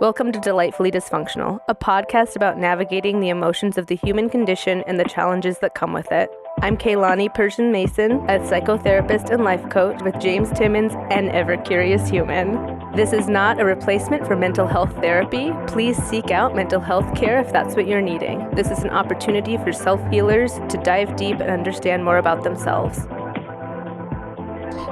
Welcome to Delightfully Dysfunctional, a podcast about navigating the emotions of the human condition and the challenges that come with it. I'm Keilani Persian Mason, a psychotherapist and life coach with James Timmons, an ever-curious human. This is not a replacement for mental health therapy. Please seek out mental health care if that's what you're needing. This is an opportunity for self-healers to dive deep and understand more about themselves.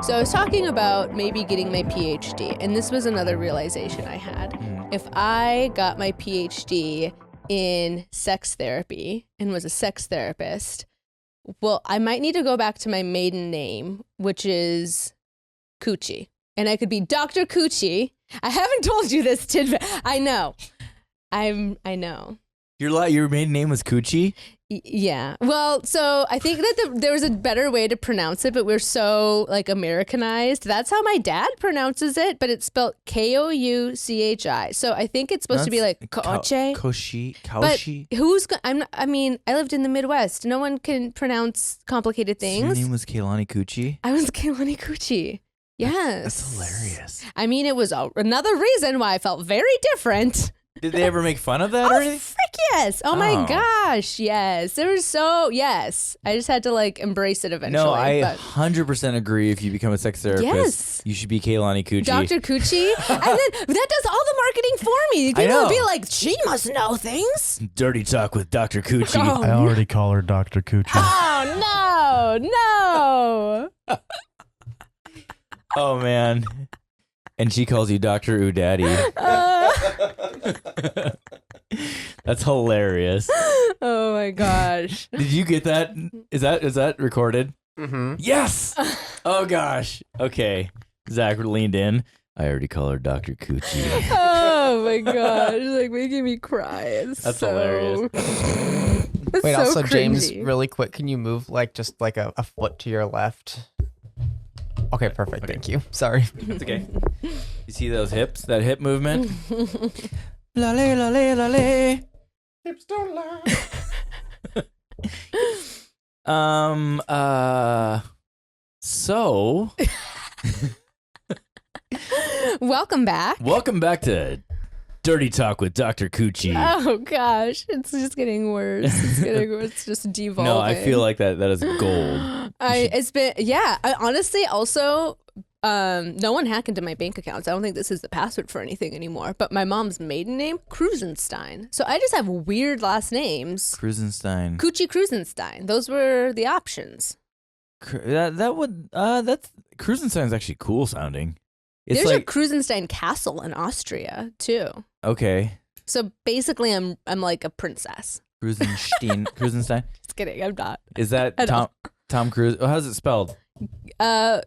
So I was talking about maybe getting my PhD, and this was another realization I had. If I got my PhD in sex therapy and was a sex therapist, well, I might need to go back to my maiden name, which is Coochie. And I could be Dr. Coochie. I haven't told you this tidbit. I know. I know. Your maiden name was Coochie? Yeah. Well, so I think that there was a better way to pronounce it, but we're so Americanized. That's how my dad pronounces it, but it's spelled Kouchi. So I think it's supposed to be like Kouchi. Kaushi. But I lived in the Midwest. No one can pronounce complicated things. So your name was Keilani Coochie? I was Keilani Coochie. Yes. That's hilarious. I mean, it was another reason why I felt very different. Did they ever make fun of that or anything? Frick yes. Oh my gosh. Yes. It was yes. I just had to embrace it eventually. No, I 100% agree. If you become a sex therapist, you should be Keilani Coochie. Dr. Coochie. And then that does all the marketing for me. People would be like, she must know things. Dirty talk with Dr. Coochie. I already call her Dr. Coochie. Oh, no. Oh, man. And she calls you Dr. Daddy. That's hilarious. Oh my gosh. Did you get that? Is that recorded? Mm-hmm. Yes. Oh gosh. Okay. Zach leaned in. I already call her Dr. Coochie. Oh my gosh. Making me cry. That's hilarious. It's Wait, so also, cringy. James, really quick, can you move just a foot to your left? Okay, perfect. Okay. Thank you. Sorry. It's okay. You see those hips? That hip movement? Lale, lale, lale. Hips don't lie. So Welcome back. welcome back to Dirty Talk with Dr. Coochie. Oh gosh, it's just getting worse. It's just devolving. No, I feel like that is gold. I honestly also, no one hacked into my bank accounts. I don't think this is the password for anything anymore. But my mom's maiden name, Krusenstein. So I just have weird last names. Krusenstein. Coochie Krusenstein. Those were the options. That's Krusenstein's actually cool sounding. It's There's a like Krusenstein castle in Austria too. okay. So basically, I'm like a princess. Krusenstein. Just kidding, I'm not. Is that Tom Cruise? Oh, how's it spelled? Kreuzenstein.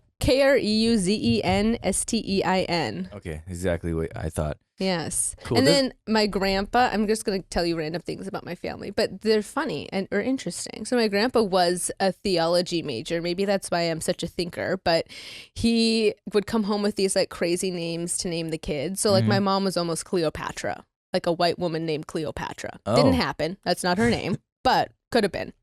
Okay, exactly what I thought. Yes. Cool. And then my grandpa, I'm just going to tell you random things about my family, but they're funny or interesting. So my grandpa was a theology major. Maybe that's why I'm such a thinker, but he would come home with these crazy names to name the kids. So my mom was almost Cleopatra, like a white woman named Cleopatra. Oh. Didn't happen. That's not her name, but could have been.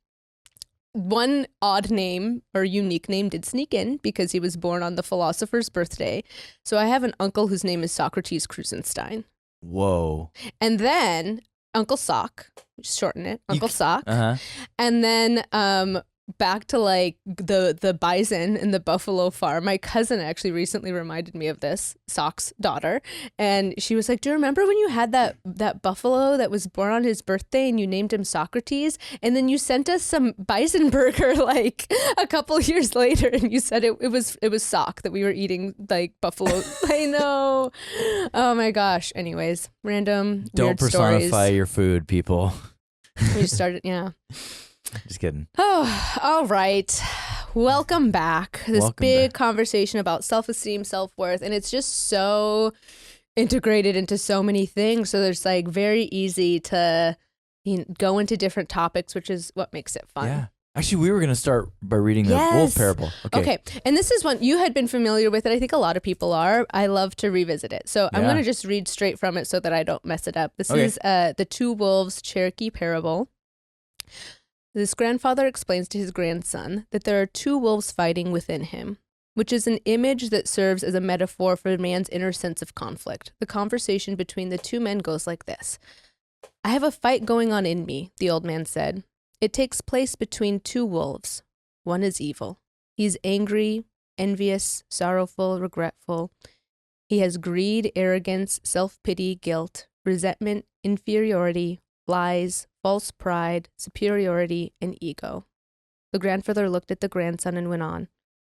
One odd name or unique name did sneak in because he was born on the philosopher's birthday. So I have an uncle whose name is Socrates Krusenstein. Whoa. And then Uncle Sock, shorten it, Uncle Sock. Uh-huh. And then back to the bison and the buffalo farm. My cousin actually recently reminded me of this, Sock's daughter. And she was like, do you remember when you had that buffalo that was born on his birthday and you named him Socrates? And then you sent us some bison burger a couple years later and you said it was Sock that we were eating buffalo. I know. Oh my gosh. Anyways, random Don't weird personify stories. your food, people. We just started, yeah. Just kidding. Oh, all right. Welcome back. This Welcome big back. conversation about self-esteem, self-worth, and it's just so integrated into so many things. So there's very easy to go into different topics, which is what makes it fun. Yeah. Actually, we were going to start by reading the wolf parable. Okay. And this is one you had been familiar with it. I think a lot of people are. I love to revisit it. So I'm Yeah. going to just read straight from it so that I don't mess it up. This Okay. is the two wolves Cherokee parable. This grandfather explains to his grandson that there are two wolves fighting within him. which is an image that serves as a metaphor for a man's inner sense of conflict. The conversation between the two men goes like this. I have a fight going on in me, the old man said. It takes place between two wolves. One is evil. He's angry, envious, sorrowful, regretful. He has greed, arrogance, self-pity, guilt, resentment, inferiority, lies, false pride, superiority, and ego. The grandfather looked at the grandson and went on.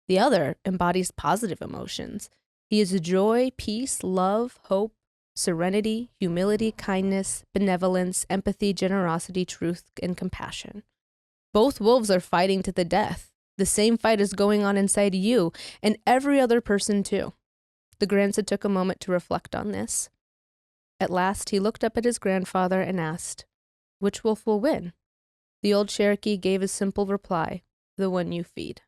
The other embodies positive emotions. He is joy, peace, love, hope, serenity, humility, kindness, benevolence, empathy, generosity, truth, and compassion. Both wolves are fighting to the death. The same fight is going on inside you and every other person too. The grandson took a moment to reflect on this. At last, he looked up at his grandfather and asked, which wolf will win? The old Cherokee gave a simple reply, the one you feed.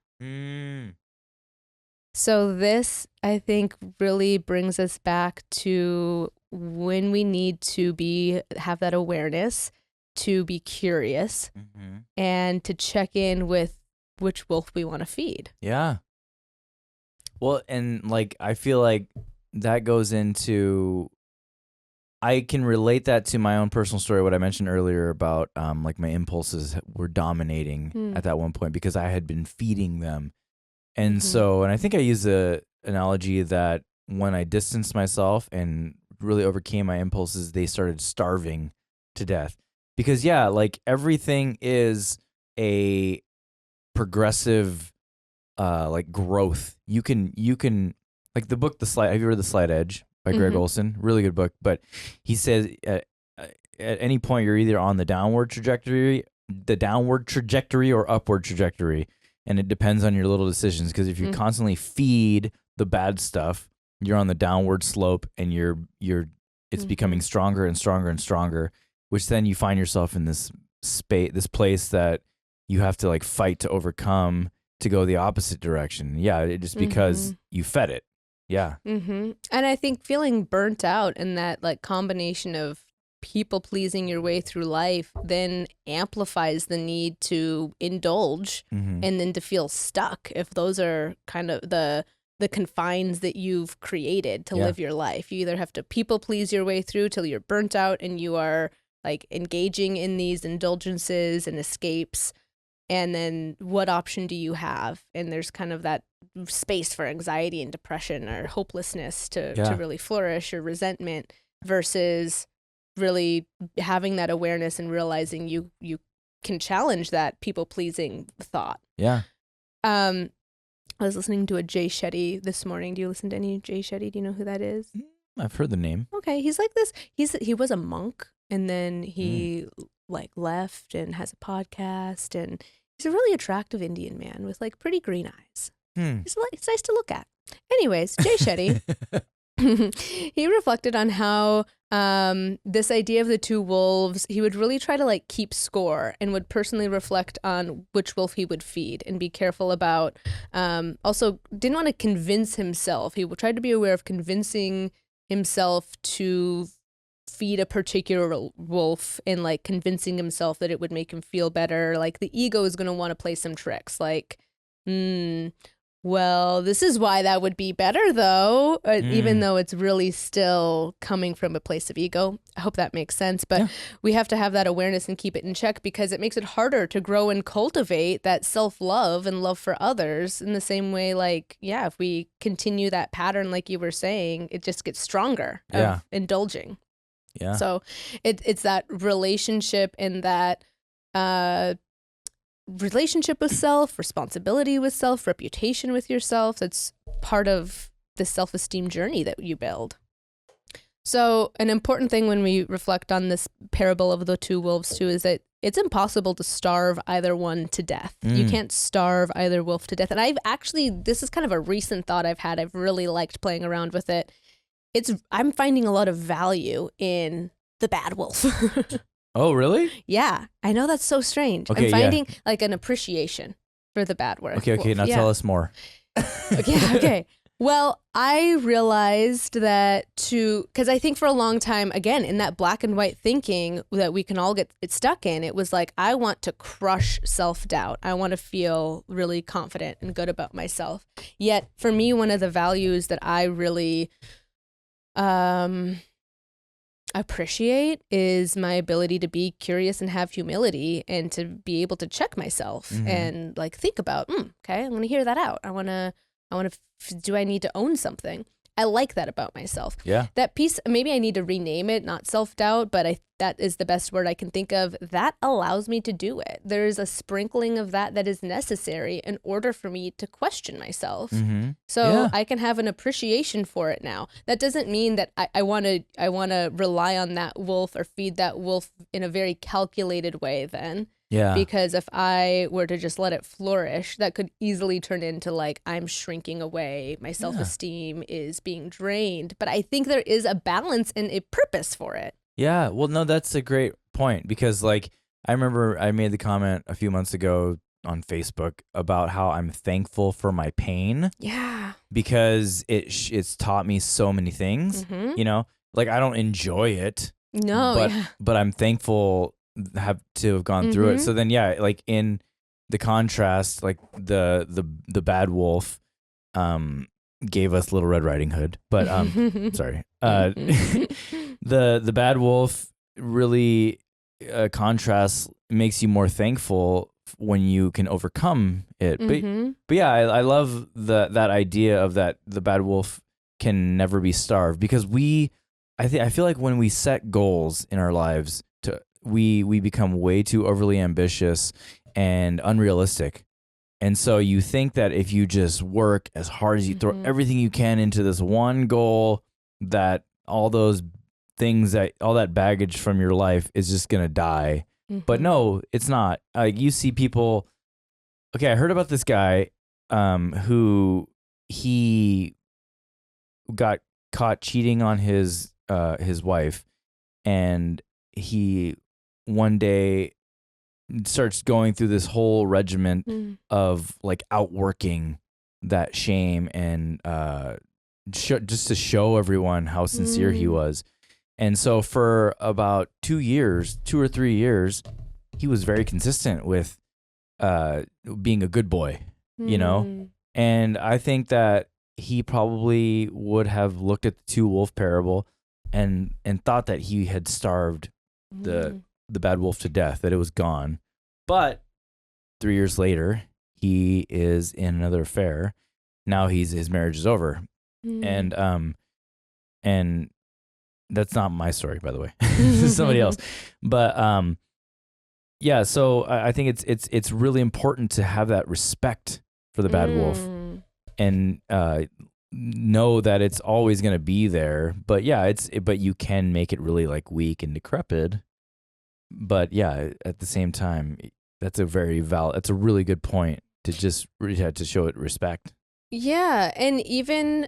So this, I think, really brings us back to when we need to have that awareness, to be curious, and to check in with which wolf we want to feed. Yeah. Well, and like, I feel like that goes into, I can relate that to my own personal story, what I mentioned earlier about like my impulses were dominating at that one point because I had been feeding them. And so, and I think I use the analogy that when I distanced myself and really overcame my impulses, they started starving to death. Because yeah, like everything is a progressive like growth. You can like the book, have you read The Slight Edge by Greg Olson? Really good book. But he says at any point you're either on the downward trajectory or upward trajectory. And it depends on your little decisions, because if you constantly feed the bad stuff, you're on the downward slope, and it's becoming stronger and stronger and stronger, which then you find yourself in this place that you have to like fight to overcome to go the opposite direction. Yeah, just because you fed it. Yeah. And I think feeling burnt out and that like combination of people pleasing your way through life then amplifies the need to indulge and then to feel stuck if those are kind of the confines that you've created to live your life. You either have to people please your way through till you're burnt out and you are like engaging in these indulgences and escapes, and then what option do you have? And there's kind of that space for anxiety and depression or hopelessness to really flourish, or resentment, versus really having that awareness and realizing you can challenge that people-pleasing thought. Yeah. I was listening to a Jay Shetty this morning. Do you listen to any Jay Shetty? Do you know who that is? I've heard the name. Okay. He's like this. He was a monk, and then he like left and has a podcast, and he's a really attractive Indian man with like pretty green eyes. It's nice to look at. Anyways, Jay Shetty, he reflected on how this idea of the two wolves, he would really try to like keep score and would personally reflect on which wolf he would feed and be careful about. Also didn't want to convince himself. He tried to be aware of convincing himself to feed a particular wolf and like convincing himself that it would make him feel better. Like the ego is going to want to play some tricks like, well, this is why that would be better, though, even though it's really still coming from a place of ego. I hope that makes sense. But we have to have that awareness and keep it in check, because it makes it harder to grow and cultivate that self-love and love for others in the same way. Like, if we continue that pattern, like you were saying, it just gets stronger of indulging. Yeah. So it's that relationship and that relationship with self, responsibility with self, reputation with yourself. That's part of the self-esteem journey that you build. So an important thing when we reflect on this parable of the two wolves too is that it's impossible to starve either one to death. You can't starve either wolf to death. And this is kind of a recent thought I've had. I've really liked playing around with it. I'm finding a lot of value in the bad wolf. Oh, really? Yeah. I know that's so strange. Okay, I'm finding like an appreciation for the bad work. Okay. Now tell us more. Okay. Well, I realized that because I think for a long time, again, in that black and white thinking that we can all get stuck in, it was like, I want to crush self-doubt. I want to feel really confident and good about myself. Yet for me, one of the values that I really appreciate is my ability to be curious and have humility and to be able to check myself and like think about, okay, I'm going to hear that out. I want to, do I need to own something? I like that about myself. Yeah. That piece, maybe I need to rename it, not self-doubt, but that is the best word I can think of. That allows me to do it. There's a sprinkling of that is necessary in order for me to question myself. So I can have an appreciation for it now. That doesn't mean that I want to rely on that wolf or feed that wolf in a very calculated way then. Yeah. Because if I were to just let it flourish, that could easily turn into like, I'm shrinking away. My self-esteem is being drained. But I think there is a balance and a purpose for it. Yeah. Well, no, that's a great point because like, I remember I made the comment a few months ago on Facebook about how I'm thankful for my pain. Yeah. Because it's taught me so many things, you know, like I don't enjoy it. No. But I'm thankful have gone through it. So then, like in the contrast, like the bad wolf, gave us Little Red Riding Hood, but sorry, the bad wolf really contrast makes you more thankful when you can overcome it. But yeah, I love that idea of that the bad wolf can never be starved because I feel like when we set goals in our lives we become way too overly ambitious and unrealistic. And so you think that if you just work as hard as you throw everything you can into this one goal, that all those things, that all that baggage from your life is just going to die. But no, it's not. You see people. Okay, I heard about this guy who he got caught cheating on his wife, and he one day starts going through this whole regimen of like outworking that shame and just to show everyone how sincere he was. And so for about 2 or 3 years, he was very consistent with being a good boy, you know? And I think that he probably would have looked at the two wolf parable and thought that he had starved the bad wolf to death, that it was gone. But 3 years later, he is in another affair. Now his marriage is over. And that's not my story, by the way. This is somebody else. But yeah, so I think it's really important to have that respect for the bad wolf and know that it's always going to be there. But yeah, but you can make it really like weak and decrepit. But yeah, at the same time, that's a really good point to just really have to show it respect. Yeah, and even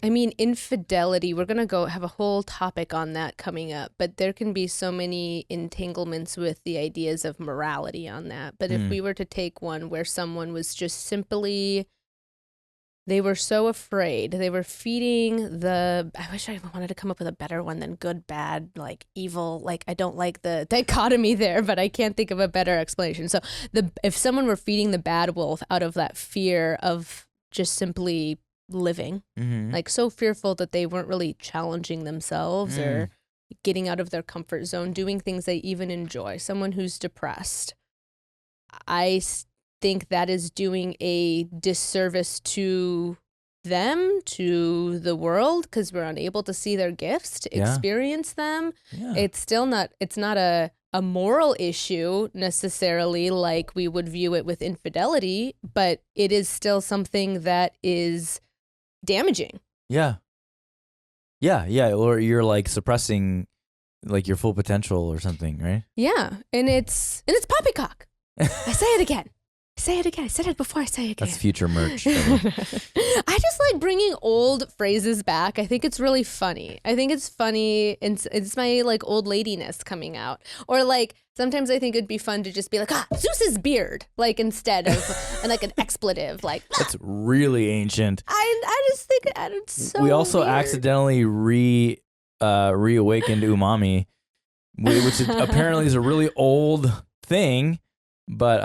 I mean, infidelity, we're going to have a whole topic on that coming up, but there can be so many entanglements with the ideas of morality on that. But if we were to take one where someone was just simply, they were so afraid, they were feeding I wish I wanted to come up with a better one than good, bad, like evil. Like, I don't like the dichotomy there, but I can't think of a better explanation. So if someone were feeding the bad wolf out of that fear of just simply living, like so fearful that they weren't really challenging themselves or getting out of their comfort zone, doing things they even enjoy, someone who's depressed, I think that is doing a disservice to them, to the world, because we're unable to see their gifts, to experience them. It's not a moral issue necessarily like we would view it with infidelity, but it is still something that is damaging. Yeah. Or you're like suppressing like your full potential or something, right? Yeah. And it's poppycock. I say it again. Say it again. I said it before I say it again. That's future merch. I just like bringing old phrases back. I think it's really funny. I think it's funny, and it's my like old ladiness coming out. Or like sometimes I think it'd be fun to just be like, Zeus's beard, like instead of and like an expletive. Like That's really ancient. I just think it's so. We also weird. accidentally reawakened umami, which apparently is a really old thing. But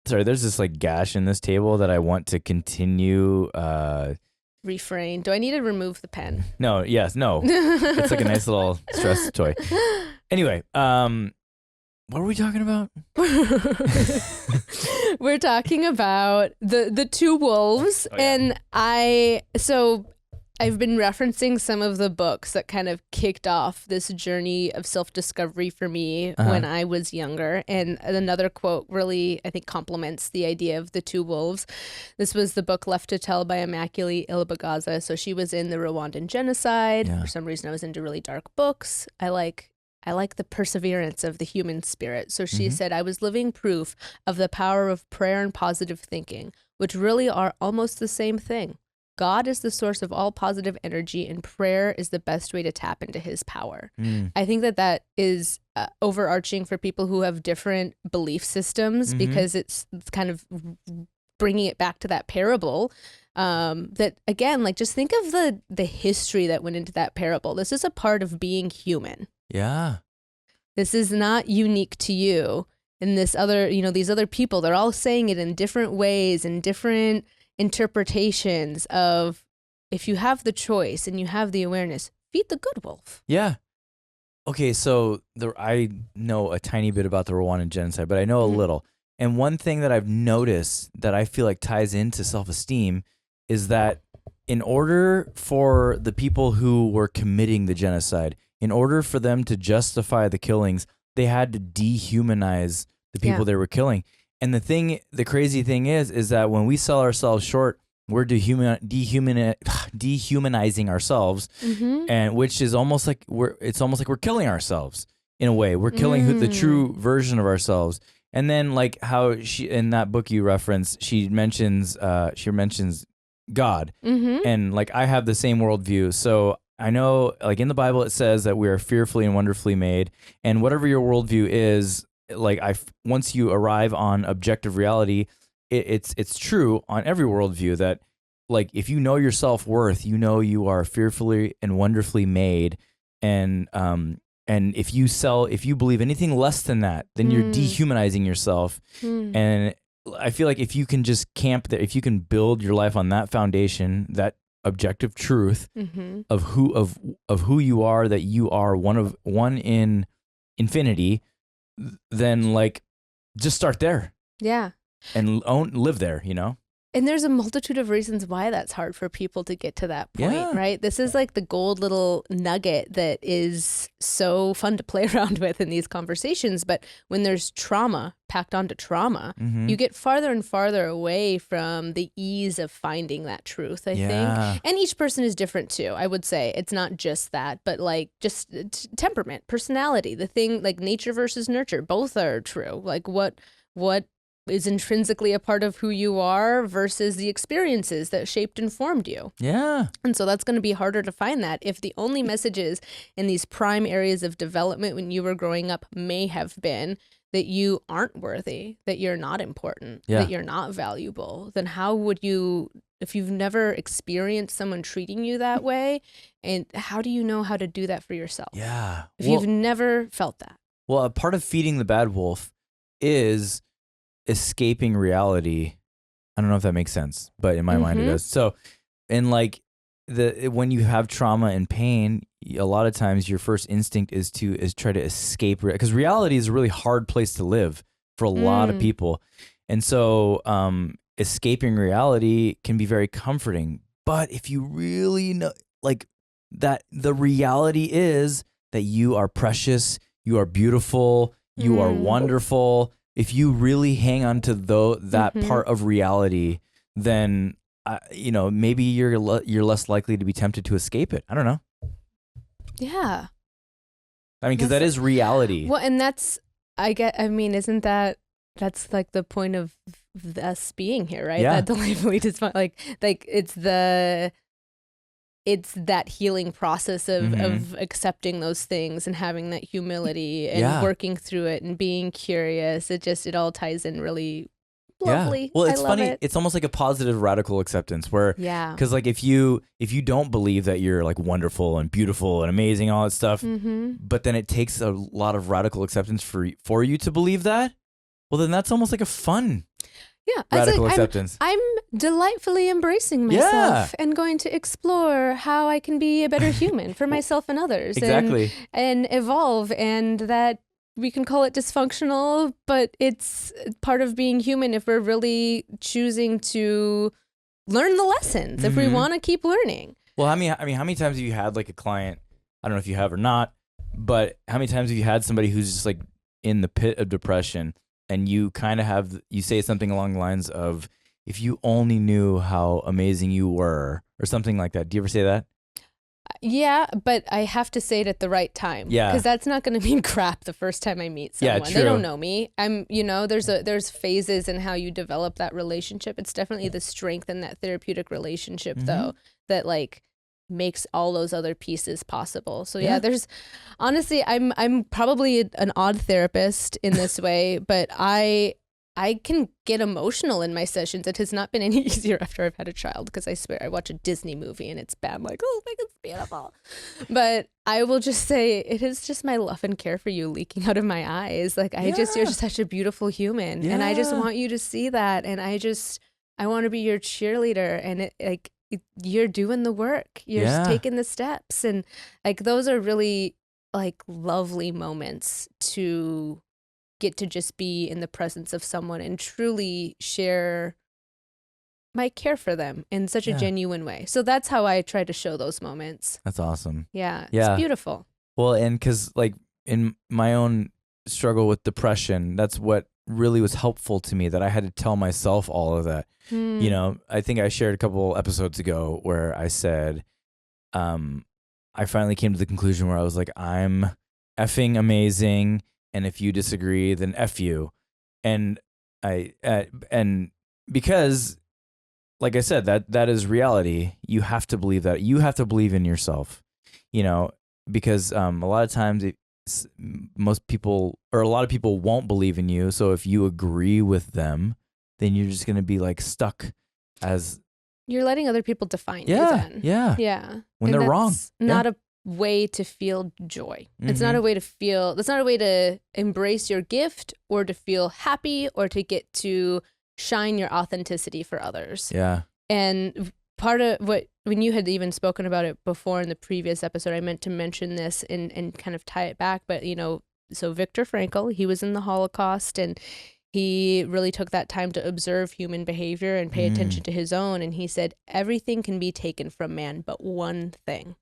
sorry, there's this like gash in this table that I want to continue. Refrain. Do I need to remove the pen? No. It's like a nice little stress toy. Anyway, what were we talking about? We're talking about the two wolves, Oh, yeah. and I've been referencing some of the books that kind of kicked off this journey of self-discovery for me when I was younger. And another quote really, I think, complements the idea of the two wolves. This was the book Left to Tell by Immaculée Ilbagaza. So she was in the Rwandan genocide. Yeah. For some reason, I was into really dark books. I like the perseverance of the human spirit. So she said, I was living proof of the power of prayer and positive thinking, which really are almost the same thing. God is the source of all positive energy, and prayer is the best way to tap into his power. I think that is overarching for people who have different belief systems, because it's kind of bringing it back to that parable. That again, like just think of the history that went into that parable. This is a part of being human. Yeah. This is not unique to you. And this other, these other people, they're all saying it in different ways and different interpretations of, if you have the choice and you have the awareness, feed the good wolf. Yeah. Okay, so I know a tiny bit about the Rwandan genocide, but I know a little. And one thing that I've noticed that I feel like ties into self-esteem is that in order for the people who were committing the genocide, in order for them to justify the killings, they had to dehumanize the people they were killing. And the crazy thing is that when we sell ourselves short, we're dehumanizing ourselves, and which is almost like we're killing ourselves in a way. We're killing the true version of ourselves. And then like how she in that book you reference, she mentions God, and like I have the same worldview. So I know like in the Bible it says that we are fearfully and wonderfully made, and whatever your worldview is, like once you arrive on objective reality, it's true on every worldview that like if you know your self-worth, you know you are fearfully and wonderfully made, and if you believe anything less than that, then you're dehumanizing yourself. And I feel like if you can just camp there, if you can build your life on that foundation, that objective truth of who you are, that you are one in infinity, then like just start there. Yeah. And live there, And there's a multitude of reasons why that's hard for people to get to that point, Yeah. right? This is like the gold little nugget that is so fun to play around with in these conversations. But when there's trauma packed onto trauma, you get farther and farther away from the ease of finding that truth, I think. And each person is different too. I would say it's not just that, but like just temperament, personality, the thing like nature versus nurture, both are true. Like what is intrinsically a part of who you are versus the experiences that shaped and formed you. Yeah. And so that's going to be harder to find that if the only messages in these prime areas of development when you were growing up may have been that you aren't worthy, that you're not important, that you're not valuable. Then how would you, if you've never experienced someone treating you that way, and how do you know how to do that for yourself? Yeah. If you've never felt that. Well, a part of feeding the bad wolf is escaping reality. I don't know if that makes sense, but in my mind it does. So, and like when you have trauma and pain, a lot of times your first instinct is try to escape, because reality is a really hard place to live for a lot of people. And so escaping reality can be very comforting. But if you really know, like that the reality is that you are precious, you are beautiful, you are wonderful. If you really hang on to that part of reality, then maybe you're less likely to be tempted to escape it. I don't know. Yeah. I mean, because that is reality. Well, and isn't that's like the point of us being here, right? Yeah. That delightfully like it's that healing process of accepting those things and having that humility and working through it and being curious. It all ties in really lovely. Yeah. Well, it's I love funny. It. It's almost like a positive radical acceptance where, because like if you don't believe that you're like wonderful and beautiful and amazing, all that stuff, but then it takes a lot of radical acceptance for you to believe that, well, then that's almost like a fun radical acceptance. I'm delightfully embracing myself and going to explore how I can be a better human for myself and others. Exactly. And evolve, and that we can call it dysfunctional, but it's part of being human if we're really choosing to learn the lessons, if we want to keep learning. Well, how many times have you had like a client, I don't know if you have or not, but how many times have you had somebody who's just like in the pit of depression, and you kind of you say something along the lines of, if you only knew how amazing you were, or something like that. Do you ever say that? Yeah, but I have to say it at the right time. Yeah. Because that's not going to mean crap the first time I meet someone. Yeah, true. They don't know me. There's phases in how you develop that relationship. It's definitely the strength in that therapeutic relationship, though, that like makes all those other pieces possible. So there's honestly, I'm probably an odd therapist in this way, but I can get emotional in my sessions. It has not been any easier after I've had a child, because I swear I watch a Disney movie and it's bad. I'm like, oh, it's beautiful. But I will just say it is just my love and care for you leaking out of my eyes. Like you're just such a beautiful human, and I just want you to see that. And I want to be your cheerleader, and you're doing the work. You're just taking the steps, and like those are really like lovely moments to get to just be in the presence of someone and truly share my care for them in such a genuine way. So that's how I try to show those moments. That's awesome. Yeah. It's beautiful. Well, and because like in my own struggle with depression, that's what really was helpful to me, that I had to tell myself all of that. You know, I think I shared a couple episodes ago where I said, I finally came to the conclusion where I was like, I'm effing amazing, and if you disagree, then F you. And and because, like I said, that is reality. You have to believe that. You have to believe in yourself, you know, because a lot of times most people, or a lot of people, won't believe in you. So if you agree with them, then you're just going to be like stuck as... You're letting other people define you then. Yeah. When they're wrong. Not a way to feel joy. It's not a way to feel, that's not a way to embrace your gift or to feel happy or to get to shine your authenticity for others. Yeah. And part of when you had even spoken about it before in the previous episode, I meant to mention this and kind of tie it back. But, you know, so Viktor Frankl, he was in the Holocaust, and he really took that time to observe human behavior and pay attention to his own. And he said, everything can be taken from man, but one thing,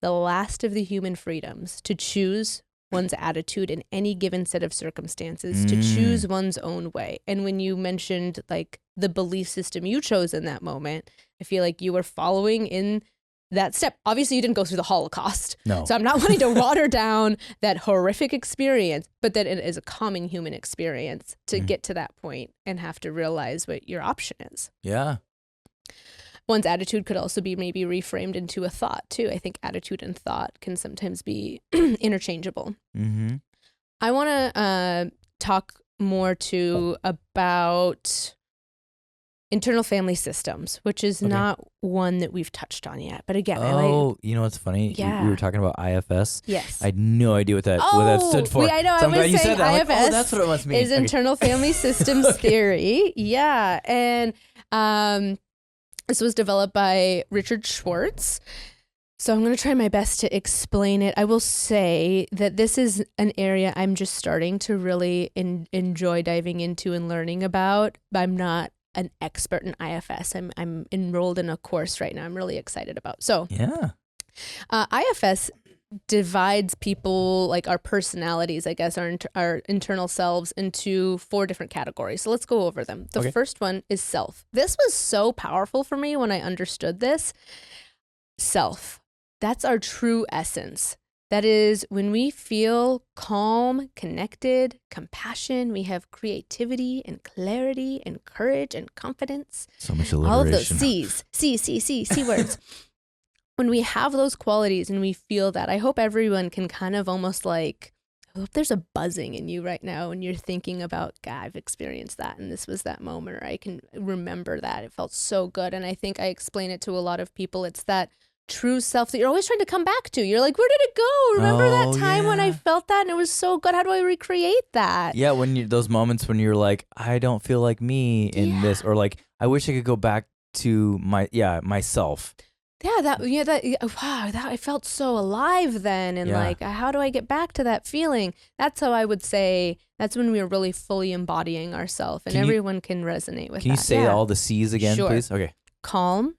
the last of the human freedoms, to choose one's attitude in any given set of circumstances, to choose one's own way. And when you mentioned like the belief system you chose in that moment, I feel like you were following in that step. Obviously, you didn't go through the Holocaust. No. So I'm not wanting to water down that horrific experience, but that it is a common human experience to get to that point and have to realize what your option is. Yeah. One's attitude could also be maybe reframed into a thought too. I think attitude and thought can sometimes be interchangeable. I want to talk more too about internal family systems, which is not one that we've touched on yet. But again, you know what's funny? Yeah. We were talking about IFS. Yes. I had no idea what that stood for. I know. So I was saying said that. IFS like, that's what it must mean. is internal family systems theory. Yeah. And this was developed by Richard Schwartz. So I'm going to try my best to explain it. I will say that this is an area I'm just starting to really enjoy diving into and learning about. I'm not an expert in IFS. I'm enrolled in a course right now I'm really excited about. So IFS divides people, like our personalities, I guess, our internal selves, into 4 different categories. So let's go over them. The first one is self. This was so powerful for me when I understood this. Self. That's our true essence. That is when we feel calm, connected, compassion, we have creativity and clarity and courage and confidence. So much alliteration. All of those C's, C words. When we have those qualities and we feel that, I hope everyone can kind of almost like, I hope there's a buzzing in you right now and you're thinking about, God, I've experienced that and this was that moment, or I can remember that. It felt so good. And I think I explain it to a lot of people. It's that true self that you're always trying to come back to. You're like, where did it go? Remember that time when I felt that and it was so good? How do I recreate that? Yeah, when you those moments when you're like, I don't feel like me in this, or like, I wish I could go back to myself. Wow, that I felt so alive then, and like, how do I get back to that feeling? That's how I would say. That's when we are really fully embodying ourselves, and everyone can resonate with that. Can you say all the C's again, Sure. please? Okay. Calm,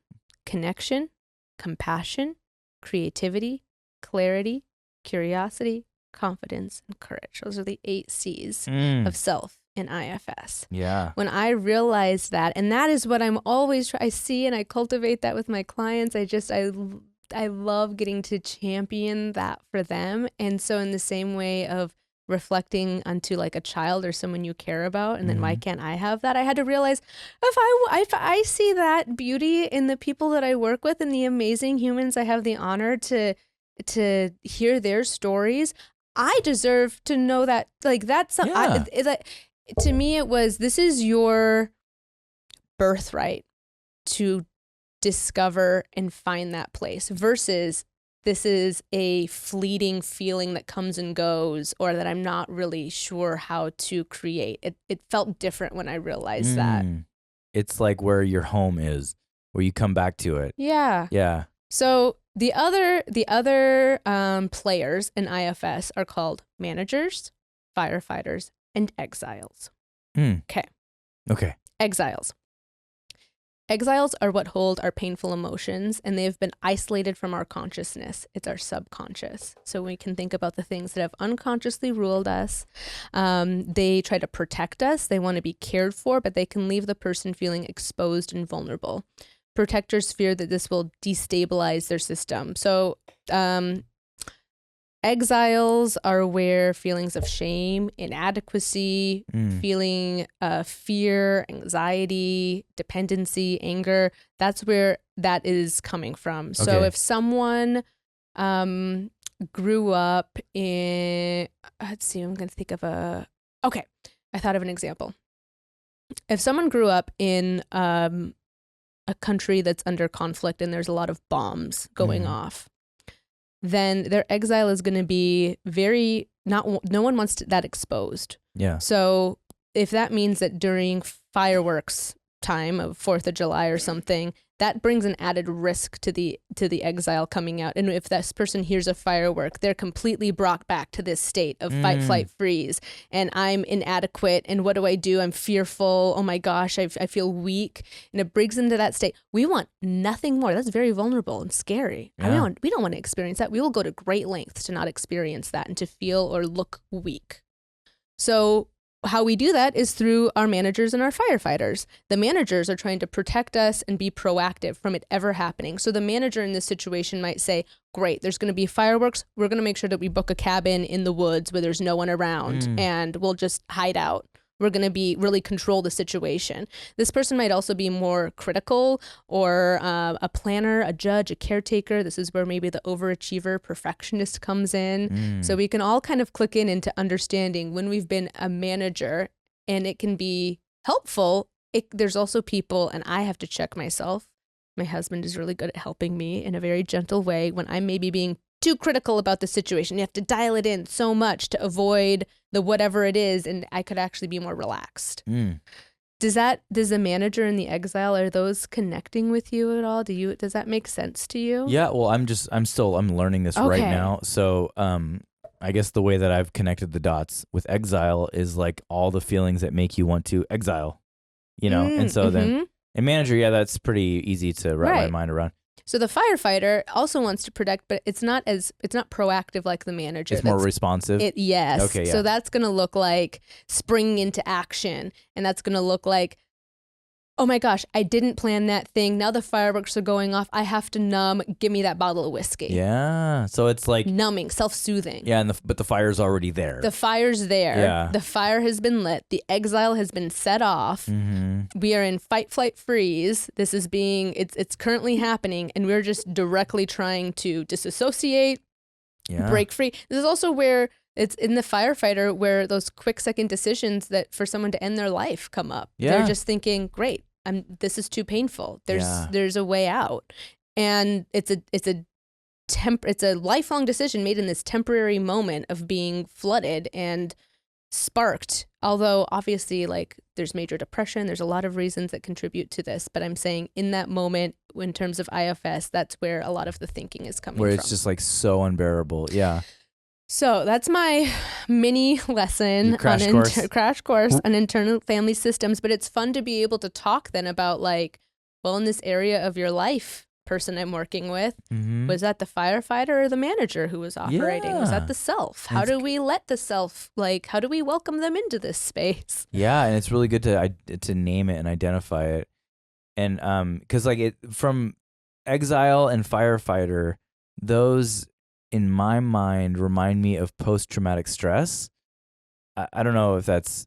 connection, compassion, creativity, clarity, curiosity, confidence, and courage. Those are the 8 C's of self in IFS. Yeah. When I realized that, and that is what I'm always I see and I cultivate that with my clients. I love getting to champion that for them. And so in the same way of reflecting onto like a child or someone you care about, and then why can't I have that? I had to realize if I see that beauty in the people that I work with and the amazing humans I have the honor to hear their stories, I deserve to know that. Like that's to me, it was, this is your birthright to discover and find that place, versus this is a fleeting feeling that comes and goes, or that I'm not really sure how to create. It felt different when I realized that. It's like where your home is, where you come back to it. Yeah. Yeah. So the other players in IFS are called managers, firefighters, and exiles. Okay. Exiles. Exiles are what hold our painful emotions, and they've been isolated from our consciousness. It's our subconscious. So we can think about the things that have unconsciously ruled us. They try to protect us. They want to be cared for, but they can leave the person feeling exposed and vulnerable. Protectors fear that this will destabilize their system. So exiles are where feelings of shame, inadequacy, feeling fear, anxiety, dependency, anger, that's where that is coming from. So if someone grew up in, let's see, I'm going to think of I thought of an example. If someone grew up in a country that's under conflict and there's a lot of bombs going off, then their exile is going to be no one wants that exposed. Yeah. So if that means that during fireworks time of 4th of July or something, that brings an added risk to the exile coming out. And if this person hears a firework, they're completely brought back to this state of fight, flight, freeze. And I'm inadequate. And what do? I'm fearful. Oh my gosh, I feel weak. And it brings them to that state. We want nothing more. That's very vulnerable and scary. Yeah. We don't want to experience that. We will go to great lengths to not experience that and to feel or look weak. So how we do that is through our managers and our firefighters. The managers are trying to protect us and be proactive from it ever happening. So the manager in this situation might say, great, there's going to be fireworks. We're going to make sure that we book a cabin in the woods where there's no one around and we'll just hide out. We're going to really control the situation. This person might also be more critical, or a planner, a judge, a caretaker. This is where maybe the overachiever, perfectionist comes in. So we can all kind of click into understanding when we've been a manager, and it can be helpful. There's also people, and I have to check myself. My husband is really good at helping me in a very gentle way when I'm maybe being too critical about the situation. You have to dial it in so much to avoid the whatever it is, and I could actually be more relaxed. Does the manager and the exile, are those connecting with you at all? Does that make sense to you? Yeah, well, I'm learning this right now. So I guess the way that I've connected the dots with exile is like all the feelings that make you want to exile, and so then a manager, that's pretty easy to wrap my mind around. So the firefighter also wants to protect, but it's not proactive like the manager. It's more responsive. Yes. Okay. Yeah. So that's going to look like springing into action, and that's going to look like oh my gosh, I didn't plan that thing. Now the fireworks are going off. I have to numb. Give me that bottle of whiskey. Yeah. So it's like numbing, self-soothing. Yeah, but the fire's already there. The fire's there. Yeah. The fire has been lit. The exile has been set off. Mm-hmm. We are in fight, flight, freeze. This is it's currently happening, and we're just directly trying to disassociate, break free. This is also where it's in the firefighter where those quick second decisions that for someone to end their life come up. Yeah. They're just thinking, great, this is too painful. There's a way out. And it's a lifelong decision made in this temporary moment of being flooded and sparked. Although obviously, like, there's major depression, there's a lot of reasons that contribute to this. But I'm saying in that moment, in terms of IFS, that's where a lot of the thinking is coming from. Where it's just like so unbearable. Yeah. So that's my mini lesson crash course on internal family systems. But it's fun to be able to talk then about, like, well, in this area of your life, person I'm working with, was that the firefighter or the manager who was operating? Was that the self? How do we let the self, like, how do we welcome them into this space? Yeah, and it's really good to name it and identify it. And because like it from exile and firefighter, those in my mind remind me of post-traumatic stress. I don't know if that's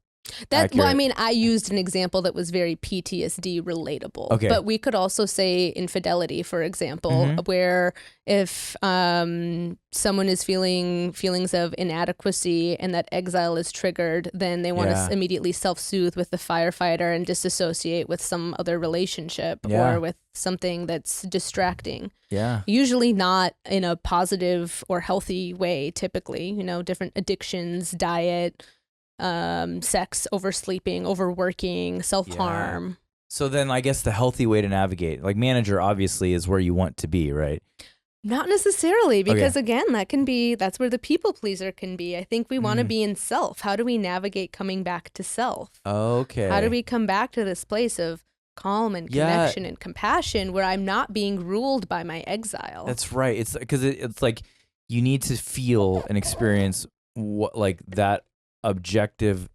accurate. Well, I mean, I used an example that was very PTSD relatable. Okay. But we could also say infidelity, for example, where if someone is feeling feelings of inadequacy and that exile is triggered, then they want to immediately self-soothe with the firefighter and disassociate with some other relationship or with something that's distracting. Yeah. Usually not in a positive or healthy way, typically, different addictions, diet, sex, oversleeping, overworking, self-harm. Yeah. So then I guess the healthy way to navigate, like manager obviously is where you want to be, right? Not necessarily, because again, that's where the people pleaser can be. I think we want to be in self. How do we navigate coming back to self? Okay. How do we come back to this place of calm and connection and compassion where I'm not being ruled by my exile? That's right. It's because it's like you need to feel and experience what, like, that objective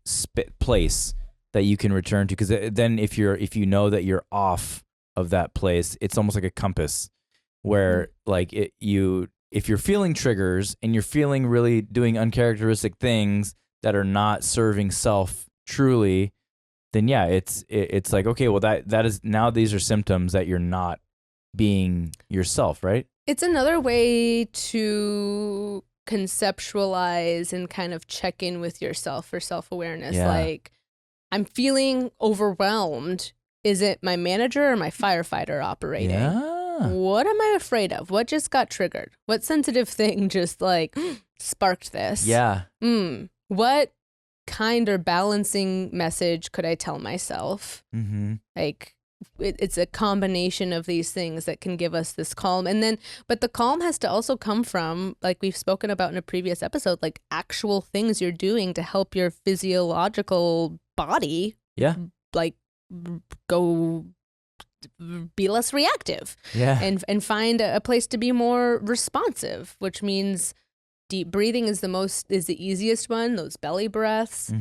place that you can return to, because then if you know that you're off of that place, it's almost like a compass where like if you're feeling triggers and you're feeling really doing uncharacteristic things that are not serving self truly, then it's like, okay, well that is now these are symptoms that you're not being yourself, right? It's another way to conceptualize and kind of check in with yourself for self-awareness. Like, I'm feeling overwhelmed. Is it my manager or my firefighter operating? What am I afraid of? What just got triggered? What sensitive thing just like sparked this? What kind or balancing message could I tell myself? Like, it's a combination of these things that can give us this calm. But the calm has to also come from, like we've spoken about in a previous episode, like actual things you're doing to help your physiological body, like, go be less reactive, and find a place to be more responsive, which means deep breathing is the easiest one. Those belly breaths.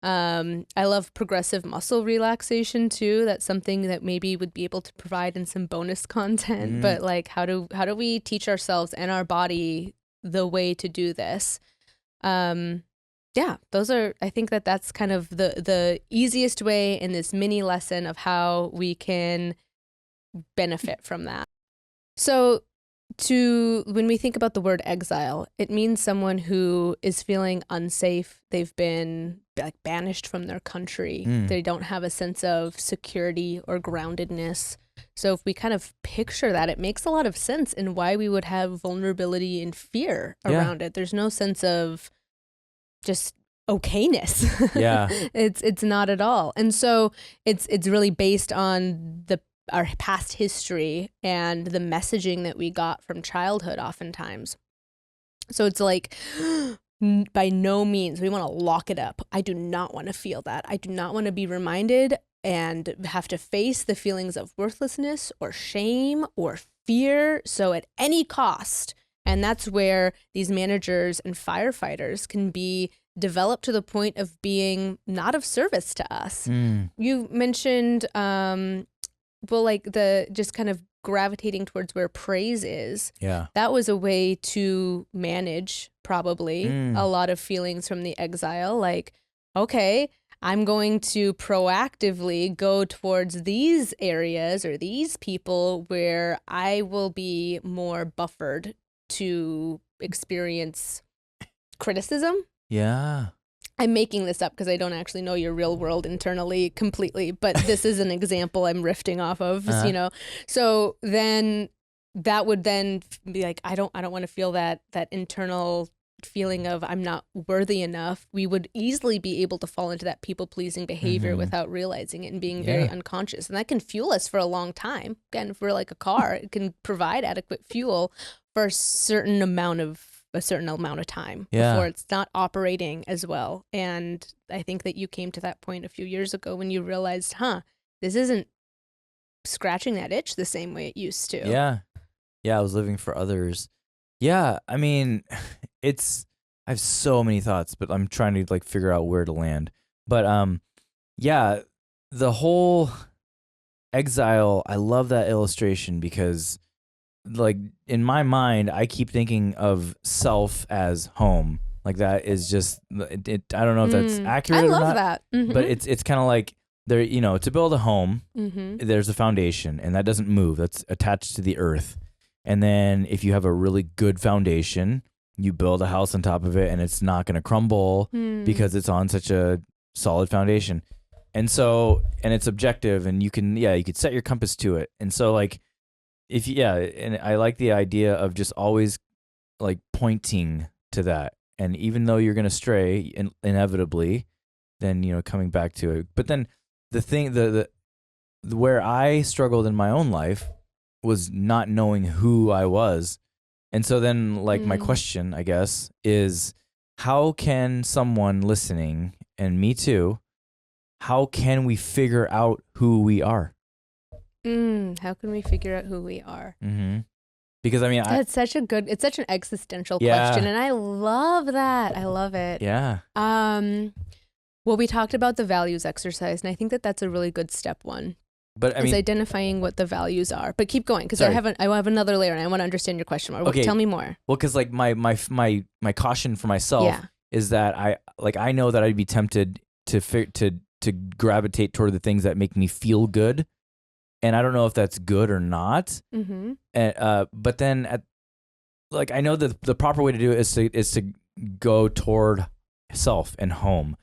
I love progressive muscle relaxation too. That's something that maybe would be able to provide in some bonus content. But like, how do we teach ourselves and our body the way to do this? Those are, I think that's kind of the easiest way in this mini lesson of how we can benefit from that. So when we think about the word exile, it means someone who is feeling unsafe. They've been like banished from their country. They don't have a sense of security or groundedness. So if we kind of picture that, it makes a lot of sense in why we would have vulnerability and fear around it. There's no sense of just okayness. It's not at all. And so it's really based on our past history and the messaging that we got from childhood oftentimes. So it's like, by no means we want to lock it up. I do not want to feel that. I do not want to be reminded and have to face the feelings of worthlessness or shame or fear. So at any cost, And that's where these managers and firefighters can be developed to the point of being not of service to us. You mentioned, like the just kind of gravitating towards where praise is. Yeah. That was a way to manage probably a lot of feelings from the exile. Like, okay, I'm going to proactively go towards these areas or these people where I will be more buffered to experience criticism. Yeah. I'm making this up because I don't actually know your real world internally completely, but this is an example I'm riffing off of, you know. So then that would then be like, I don't want to feel that internal feeling of I'm not worthy enough. We would easily be able to fall into that people-pleasing behavior without realizing it and being very unconscious. And that can fuel us for a long time. Again, if we're like a car, it can provide adequate fuel for a certain amount of time before it's not operating as well. And I think that you came to that point a few years ago when you realized, this isn't scratching that itch the same way it used to. Yeah. I was living for others. Yeah. I mean, I have so many thoughts, but I'm trying to like figure out where to land. But the whole exile, I love that illustration because like in my mind, I keep thinking of self as home. Like that is just it. I don't know if that's accurate. I love or not, that, but it's kind of like there. You know, to build a home, there's a foundation, and that doesn't move. That's attached to the earth. And then if you have a really good foundation, you build a house on top of it, and it's not going to crumble because it's on such a solid foundation. And so, and it's objective, and you could set your compass to it. And so, like. And I like the idea of just always like pointing to that. And even though you're going to stray inevitably, then, you know, coming back to it. But then the thing, the where I struggled in my own life was not knowing who I was. And so then like my question, I guess, is how can someone listening, and me too, how can we figure out who we are? How can we figure out who we are? Because I mean, it's such an existential question, and I love that. I love it. Yeah. Well, we talked about the values exercise, and I think that that's a really good step one. But I mean, identifying what the values are. But keep going, because I have another layer, and I want to understand your question more. Okay. Tell me more. Well, because like my caution for myself is that I know that I'd be tempted to gravitate toward the things that make me feel good. And I don't know if that's good or not. And, but then I know that the proper way to do it is to go toward self and home.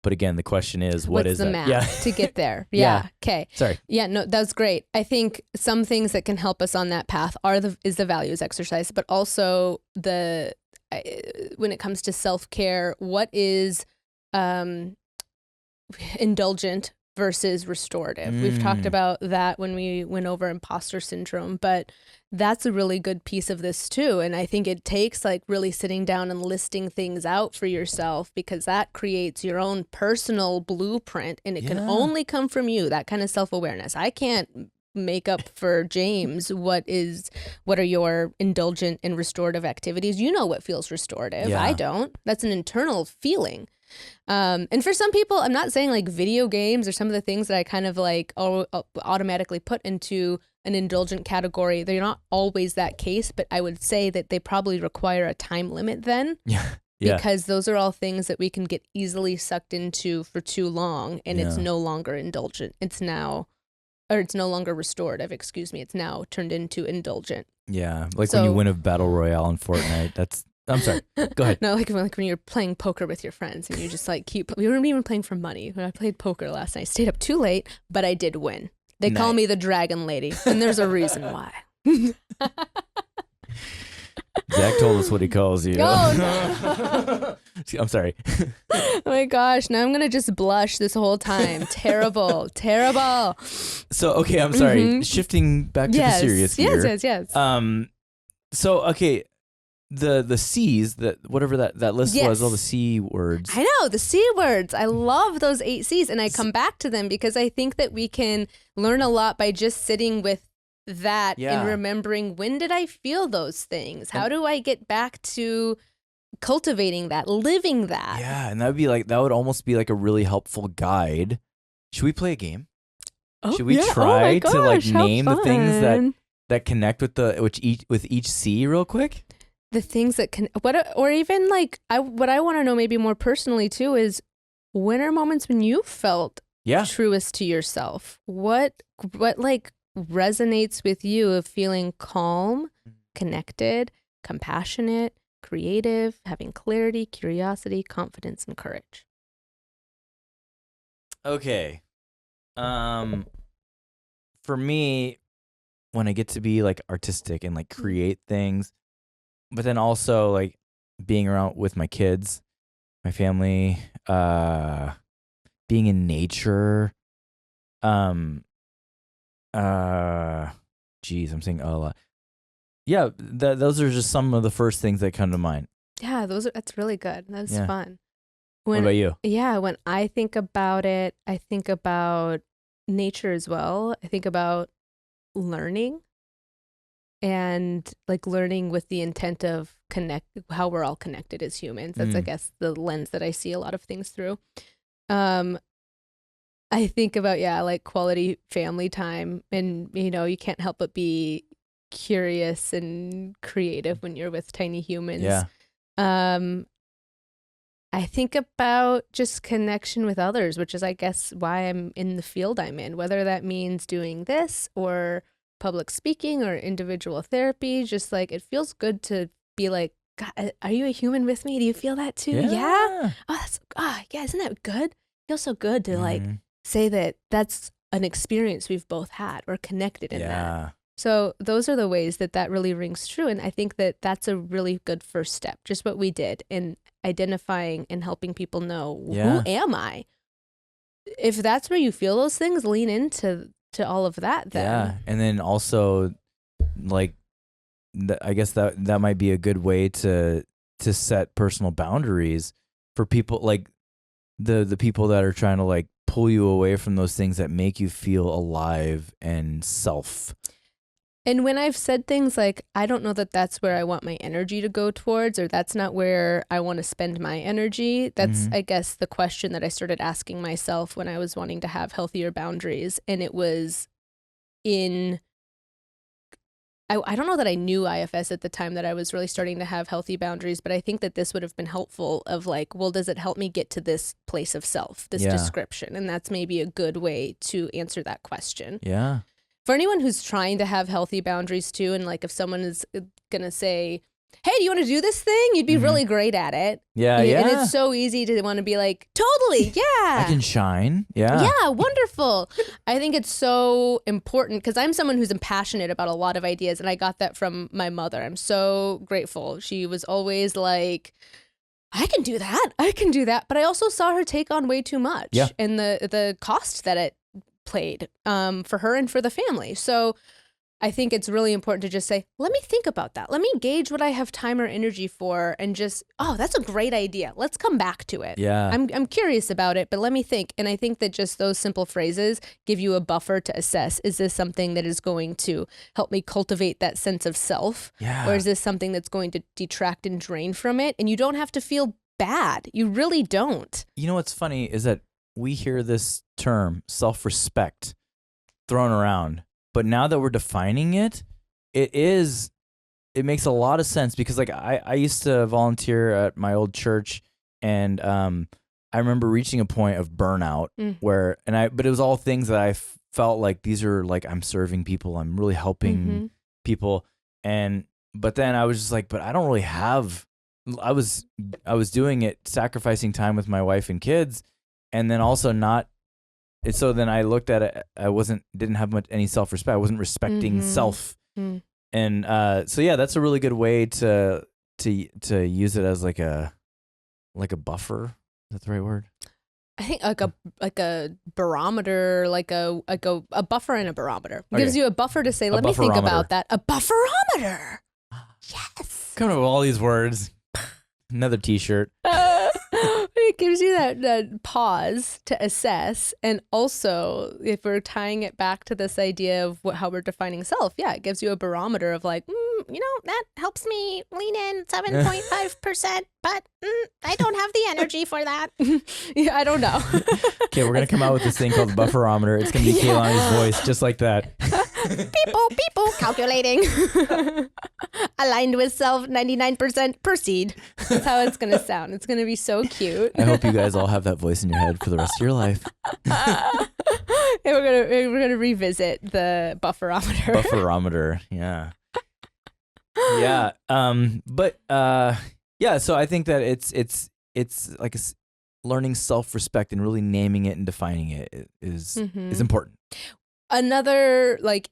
But again, the question is, what is the that? map to get there? Okay. Sorry. Yeah, no, that's great. I think some things that can help us on that path is the values exercise, but also when it comes to self-care, what is indulgent versus restorative. We've talked about that when we went over imposter syndrome, but that's a really good piece of this too. And I think it takes like really sitting down and listing things out for yourself, because that creates your own personal blueprint, and it can only come from you, that kind of self-awareness. I can't make up for James what are your indulgent and restorative activities. You know what feels restorative. I don't. That's an internal feeling. And for some people, I'm not saying like video games or some of the things that I kind of like automatically put into an indulgent category. They're not always that case, but I would say that they probably require a time limit then. Because those are all things that we can get easily sucked into for too long, and it's no longer indulgent. It's no longer restorative, excuse me. It's now turned into indulgent. Yeah, like when you win a battle royale in Fortnite, I'm sorry. Go ahead. No, like when you're playing poker with your friends and you just like we weren't even playing for money. When I played poker last night, I stayed up too late, but I did win. They call me the Dragon Lady, and there's a reason why. Zach told us what he calls you. Oh, no. I'm sorry. Oh my gosh, now I'm going to just blush this whole time. Terrible. So, okay, I'm sorry. Shifting back to the serious gear. Yes. So, okay, the C's, whatever that list was, all the C words. I know, the C words. I love those 8 C's, and I come back to them because I think that we can learn a lot by just sitting with that Yeah. in remembering when did I feel those things? How do I get back to cultivating that, living that? Yeah, and that would almost be like a really helpful guide. Should we play a game? Should we try to like name the things that connect with each C real quick? The things that can, or even like what I want to know maybe more personally too is, when are moments when you felt truest to yourself? What like resonates with you of feeling calm, connected, compassionate, creative, having clarity, curiosity, confidence, and courage? Okay. For me, when I get to be like artistic and like create things, but then also like being around with my kids, my family, being in nature, geez, I'm saying a lot. Yeah, those are just some of the first things that come to mind. Yeah, that's really good. That's fun. What about you? Yeah, when I think about it, I think about nature as well. I think about learning, and like learning with the intent of how we're all connected as humans. That's I guess the lens that I see a lot of things through. I think about like quality family time, and you can't help but be curious and creative when you're with tiny humans. Yeah. I think about just connection with others, which is, I guess, why I'm in the field I'm in, whether that means doing this or public speaking or individual therapy. Just like, it feels good to be like, God, are you a human with me? Do you feel that too? Yeah. Yeah. Isn't that good? It feels so good to like say that that's an experience we've both had. We're connected in that. So those are the ways that really rings true. And I think that that's a really good first step, just what we did in identifying and helping people know, who am I? If that's where you feel those things, lean into all of that then. Yeah. And then also, like, I guess that might be a good way to set personal boundaries for people, like the people that are trying to like pull you away from those things that make you feel alive and self. And when I've said things like, I don't know that that's where I want my energy to go towards, or that's not where I want to spend my energy, that's, I guess, the question that I started asking myself when I was wanting to have healthier boundaries. And it was I don't know that I knew IFS at the time that I was really starting to have healthy boundaries, but I think that this would have been helpful of like, well, does it help me get to this place of self, this description? And that's maybe a good way to answer that question. Yeah. For anyone who's trying to have healthy boundaries too, and like if someone is going to say, hey, do you want to do this thing? You'd be really great at it. Yeah, And it's so easy to want to be like, totally, yeah. I can shine. Yeah. Yeah, wonderful. I think it's so important because I'm someone who's passionate about a lot of ideas, and I got that from my mother. I'm so grateful. She was always like, I can do that. But I also saw her take on way too much and the cost that it played for her and for the family. So I think it's really important to just say, let me think about that. Let me gauge what I have time or energy for, and just, that's a great idea. Let's come back to it. Yeah. I'm curious about it, but let me think. And I think that just those simple phrases give you a buffer to assess, is this something that is going to help me cultivate that sense of self? Yeah. Or is this something that's going to detract and drain from it? And you don't have to feel bad. You really don't. You know what's funny is that we hear this term, self-respect, thrown around. But now that we're defining it, it makes a lot of sense, because like I used to volunteer at my old church, and I remember reaching a point of burnout where, but it was all things that I felt like these are like, I'm serving people, I'm really helping people, but then I was just like, but I don't really have. I was doing it, sacrificing time with my wife and kids, and then also not. And so then I looked at it. I didn't have any self-respect. I wasn't respecting self. And so yeah, that's a really good way to use it as like a buffer. Is that the right word? I think like a barometer, like a buffer and a barometer. Gives you a buffer to say, let me think about that. A bufferometer. Yes. Coming up with all these words. Another T-shirt. gives you that pause to assess. And also, if we're tying it back to this idea of how we're defining self, yeah, it gives you a barometer of like, that helps me lean in 7.5%, but I don't have the energy for that. Yeah, I don't know. Okay, we're going to come out with this thing called the bufferometer. It's going to be Keilani's voice, just like that. People, calculating. Aligned with self, 99%, proceed. That's how it's going to sound. It's going to be so cute. I hope you guys all have that voice in your head for the rest of your life. And we're gonna revisit the bufferometer. Bufferometer, yeah. Yeah. Yeah, so I think that it's like learning self-respect and really naming it and defining it is important. Another, like,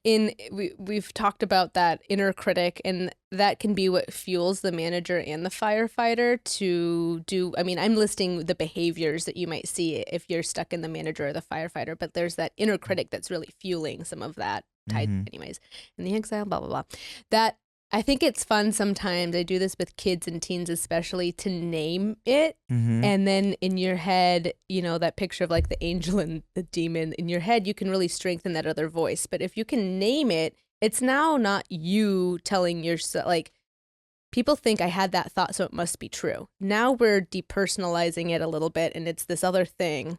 we've talked about that inner critic, and that can be what fuels the manager and the firefighter to do. I mean, I'm listing the behaviors that you might see if you're stuck in the manager or the firefighter, but there's that inner critic that's really fueling some of that type, anyways. And the exile, blah, blah, blah. That, I think it's fun sometimes, I do this with kids and teens especially, to name it. And then in your head, that picture of like the angel and the demon in your head, you can really strengthen that other voice. But if you can name it, it's now not you telling yourself, like, people think I had that thought, so it must be true. Now we're depersonalizing it a little bit, and it's this other thing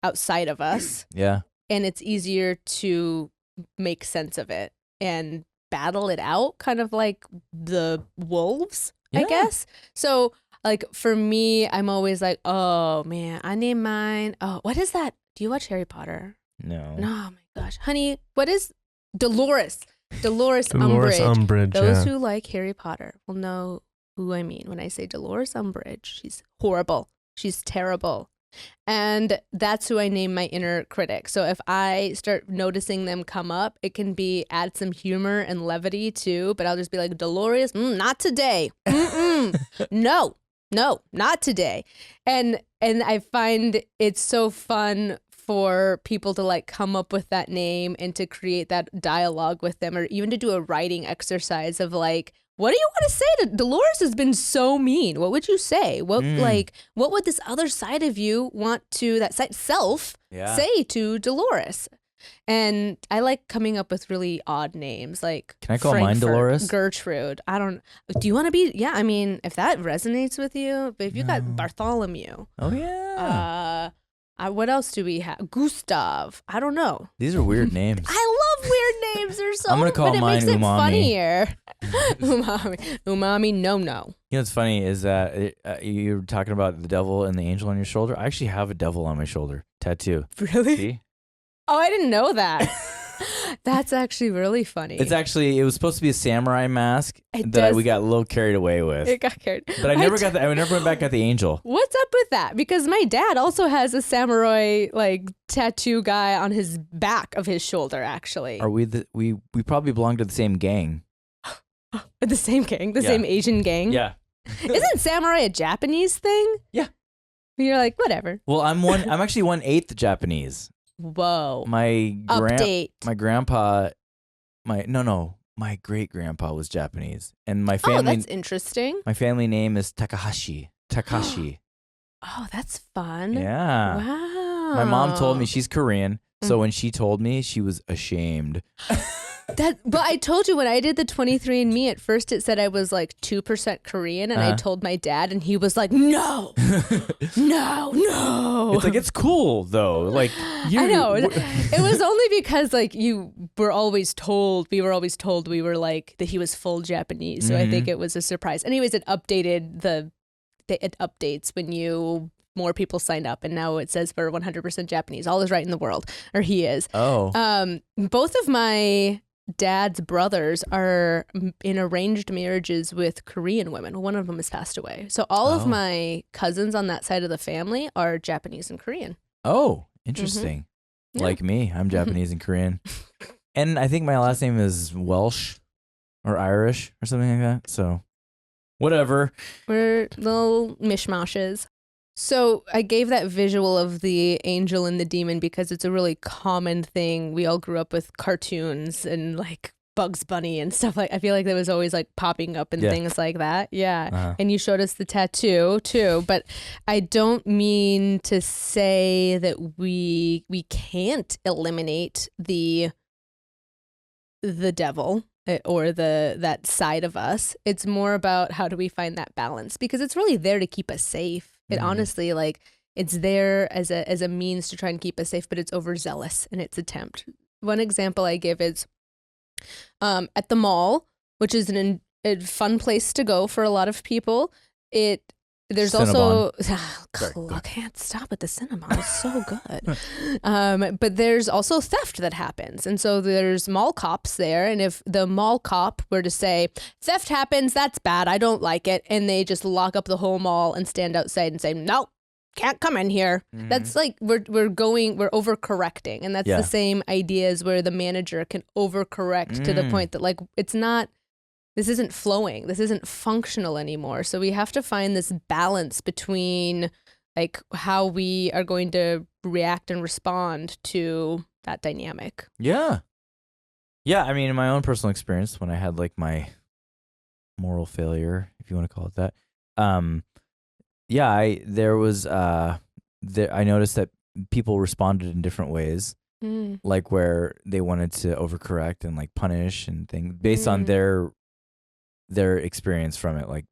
outside of us. Yeah. And it's easier to make sense of it and battle it out, kind of like the wolves, I guess. So, like, for me, I'm always like, oh man, I named mine. Oh, what is that? Do you watch Harry Potter? No. Oh my gosh, honey, what is Dolores? Dolores Dolores Umbridge. Umbridge. Those Yeah. who like Harry Potter will know who I mean when I say Dolores Umbridge. She's horrible. She's terrible. And that's who I name my inner critic. So if I start noticing them come up, it can be add some humor and levity too. But I'll just be like, Dolores, not today. No, not today. And I find it's so fun for people to like come up with that name and to create that dialogue with them, or even to do a writing exercise of like, what do you want to say to Dolores? Has been so mean. What would you say? What would this other side of you want to, that side self, say to Dolores? And I like coming up with really odd names, like, can I call mine Dolores? Gertrude. I don't. Do you want to be? Yeah, I mean, if that resonates with you, but if you got Bartholomew. Oh yeah. What else do we have? Gustav. I don't know. These are weird names. I love weird names. They're so. I'm gonna call but mine it makes Umami. it funnier. Umami. No. You know what's funny is that you're talking about the devil and the angel on your shoulder. I actually have a devil on my shoulder tattoo. Really? See? Oh, I didn't know that. That's actually really funny. It was supposed to be a samurai mask It that does. we got a little carried away with. It got carried. But I never went back got the angel. What's up with that? Because my dad also has a samurai like tattoo guy on his back of his shoulder. Actually, Are we we probably belong to the same gang? the same gang, the Yeah. same Asian gang. Yeah. Isn't samurai a Japanese thing? Yeah. You're like, whatever. Well, I'm actually 1/8 Japanese. Whoa. My Update. grandpa, my great grandpa was Japanese, and my Oh, family. that's interesting. My family name is Takashi. Oh, that's fun. Yeah. Wow. My mom told me she's Korean, so when she told me, she was ashamed. But I told you when I did the 23andMe, at first it said I was like 2% Korean, and I told my dad, and he was like, no. It's like, it's cool though. Like, I know. It was only because like we were always told we were like that he was full Japanese. So I think it was a surprise. Anyways, it updated it updates when more people signed up, and now it says we're 100% Japanese. All is right in the world, or he is. Oh. Both of my dad's brothers are in arranged marriages with Korean women. One of them has passed away. So all of my cousins on that side of the family are Japanese and Korean. Oh, interesting. Yeah. Like me, I'm Japanese and Korean. And I think my last name is Welsh or Irish or something like that. So whatever. We're little mishmashes. So I gave that visual of the angel and the demon because it's a really common thing. We all grew up with cartoons and like Bugs Bunny and stuff I feel like that was always like popping up and Yeah. things like that. Yeah. Uh-huh. And you showed us the tattoo too, but I don't mean to say that we can't eliminate the devil or that side of us. It's more about how do we find that balance, because it's really there to keep us safe. It honestly, like, it's there as a means to try and keep us safe, but it's overzealous in its attempt. One example I give is at the mall, which is a fun place to go for a lot of people. There's Cinnabon. also I can't stop at the cinema. It's so good. But there's also theft that happens, and so there's mall cops there. And if the mall cop were to say theft happens, that's bad, I don't like it, and they just lock up the whole mall and stand outside and say no, can't come in here. That's like we're overcorrecting, and that's the same idea as where the manager can overcorrect to the point that like this isn't flowing, this isn't functional anymore. So we have to find this balance between like how we are going to react and respond to that dynamic. Yeah. I mean, in my own personal experience, when I had like my moral failure, if you want to call it that, I noticed that people responded in different ways, like where they wanted to overcorrect and like punish and things based on their experience from it, like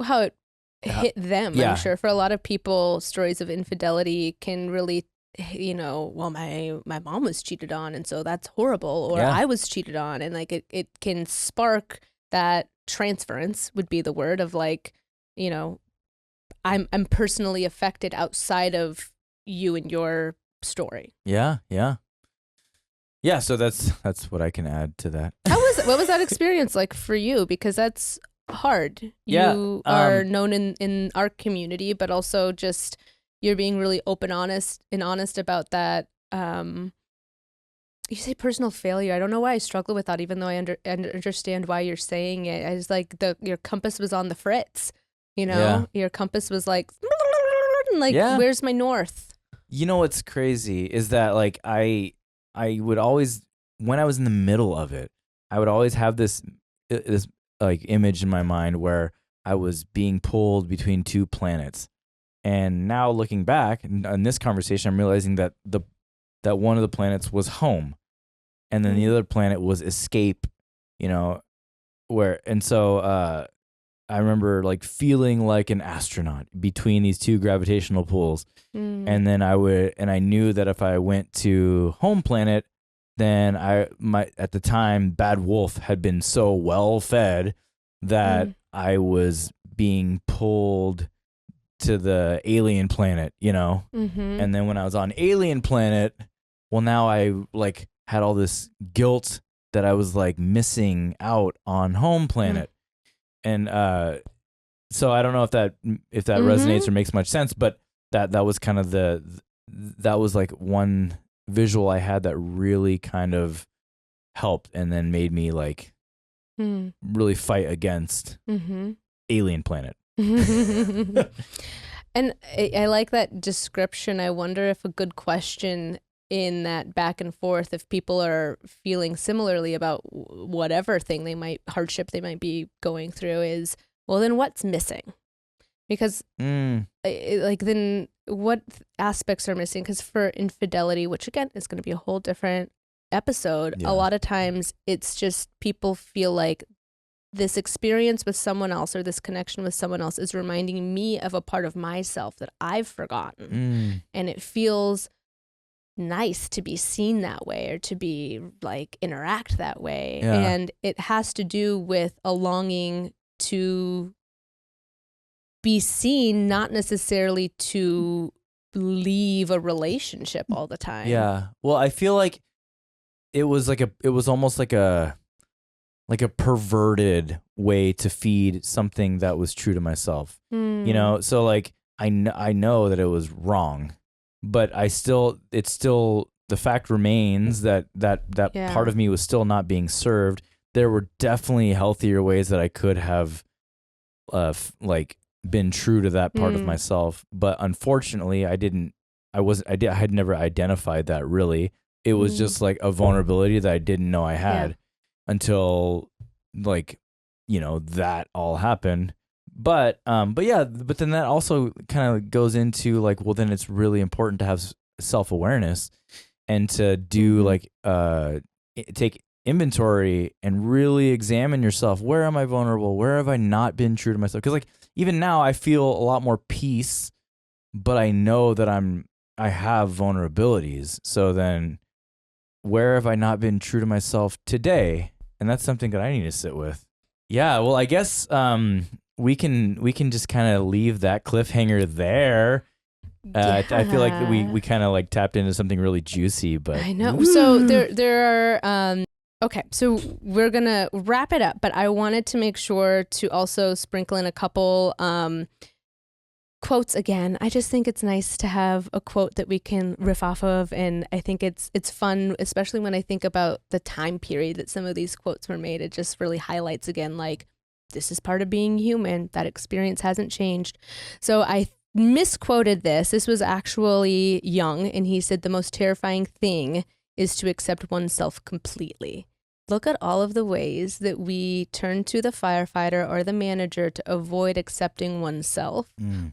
how it hit them. I'm sure for a lot of people, stories of infidelity can really, well, my mom was cheated on, and so that's horrible, or I was cheated on, and like it can spark that transference would be the word of like, I'm personally affected outside of you and your story. Yeah. So that's what I can add to that. What was that experience like for you? Because that's hard. Yeah, You are known in our community, but also just you're being really honest about that. You say personal failure. I don't know why I struggle with that, even though I understand why you're saying it. I was like, your compass was on the fritz. Your compass was like, where's my north? You know what's crazy is that like I would always, when I was in the middle of it, I would always have this like image in my mind where I was being pulled between two planets. And now looking back in this conversation, I'm realizing that that one of the planets was home, and then the other planet was escape. So I remember like feeling like an astronaut between these two gravitational pulls. And then I knew that if I went to home planet, then at the time, Bad Wolf had been so well fed that I was being pulled to the alien planet, and then when I was on alien planet, well, now I like had all this guilt that I was like missing out on home planet. And so I don't know if that resonates or makes much sense, but that was kind of that was like one visual I had that really kind of helped and then made me like really fight against alien planet. And I like that description. I wonder if a good question in that back and forth, if people are feeling similarly about whatever hardship they might be going through, is, well, then what's missing? Because then what aspects are missing? Because for infidelity, which again is going to be a whole different episode, a lot of times it's just people feel like this experience with someone else or this connection with someone else is reminding me of a part of myself that I've forgotten. And it feels nice to be seen that way or to be like interact that way. And it has to do with a longing to be seen, not necessarily to leave a relationship all the time. Yeah. Well, I feel like it was almost like a perverted way to feed something that was true to myself. So like I know that it was wrong, but it's still the fact remains that part of me was still not being served. There were definitely healthier ways that I could have been true to that part of myself, but unfortunately I had never identified that really. it was just like a vulnerability that I didn't know I had until like, that all happened. But then that also kind of goes into like, well, then it's really important to have self-awareness and to do like, take inventory and really examine yourself. Where am I vulnerable? Where have I not been true to myself? Because like even now I feel a lot more peace, but I know that I have vulnerabilities. So then where have I not been true to myself today? And that's something that I need to sit with. Yeah, well, I guess we can just kind of leave that cliffhanger there. I feel like we kind of like tapped into something really juicy, but I know. So there are okay, so we're gonna wrap it up, but I wanted to make sure to also sprinkle in a couple quotes again. I just think it's nice to have a quote that we can riff off of, and I think it's fun, especially when I think about the time period that some of these quotes were made. It just really highlights again, like, this is part of being human. That experience hasn't changed. So I misquoted this. This was actually Jung, and he said the most terrifying thing is to accept oneself completely. Look at all of the ways that we turn to the firefighter or the manager to avoid accepting oneself,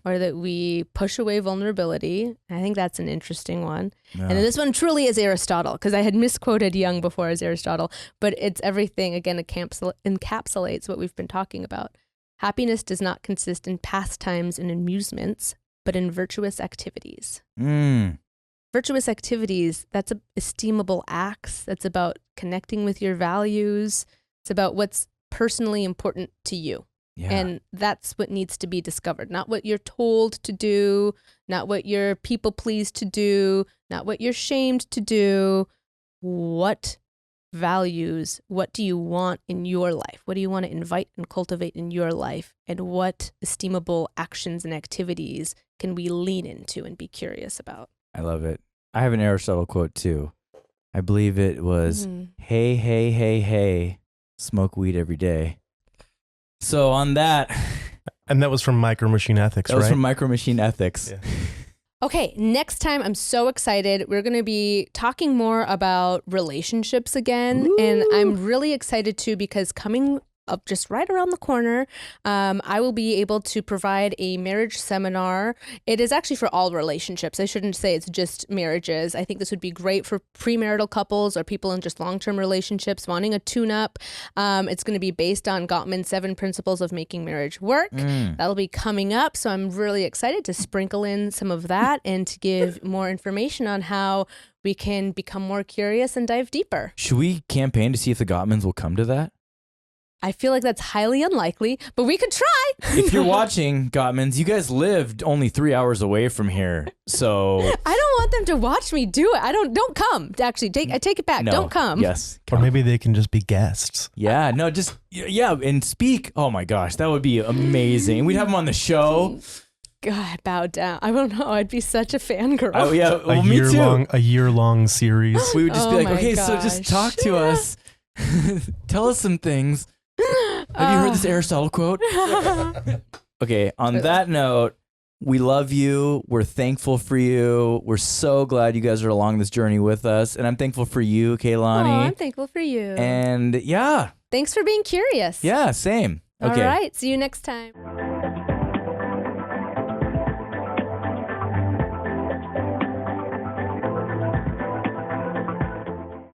or that we push away vulnerability. I think that's an interesting one. Yeah. And then this one truly is Aristotle, because I had misquoted Jung before as Aristotle, but it's everything, again, encapsulates what we've been talking about. Happiness does not consist in pastimes and amusements, but in virtuous activities. Virtuous activities, that's esteemable acts. That's about connecting with your values. It's about what's personally important to you. Yeah. And that's what needs to be discovered. Not what you're told to do, not what you're people pleased to do, not what you're shamed to do. What values, what do you want in your life? What do you want to invite and cultivate in your life? And what esteemable actions and activities can we lean into and be curious about? I love it. I have an Aristotle quote too. I believe it was, hey, hey, hey, hey, smoke weed every day. So on that. And that was from Micro Machine Ethics, right? That was from Micro Machine Ethics. Yeah. Okay, next time, I'm so excited. We're going to be talking more about relationships again. Ooh. And I'm really excited too, because coming up just right around the corner, I will be able to provide a marriage seminar. It is actually for all relationships. I shouldn't say it's just marriages. I think this would be great for premarital couples or people in just long-term relationships wanting a tune-up. It's going to be based on Gottman's 7 principles of making marriage work. That'll be coming up. So I'm really excited to sprinkle in some of that and to give more information on how we can become more curious and dive deeper. Should we campaign to see if the Gottmans will come to that? I feel like that's highly unlikely, but we could try. If you're watching, Gottmans, you guys lived only 3 hours away from here, so I don't want them to watch me do it. Don't come. Actually, I take it back. No. Don't come. Yes. Or maybe they can just be guests. Yeah, no, and speak. Oh my gosh, that would be amazing. We'd have them on the show. God, bow down. I don't know. I'd be such a fangirl. Oh yeah, well, me too. A year-long series. We would just be like, okay, so just talk to us. Tell us some things. Have you heard this Aristotle quote? Okay, on that note, we love you. We're thankful for you. We're so glad you guys are along this journey with us. And I'm thankful for you, Keilani. Oh, I'm thankful for you. And yeah. Thanks for being curious. Yeah, same. Okay. All right. See you next time.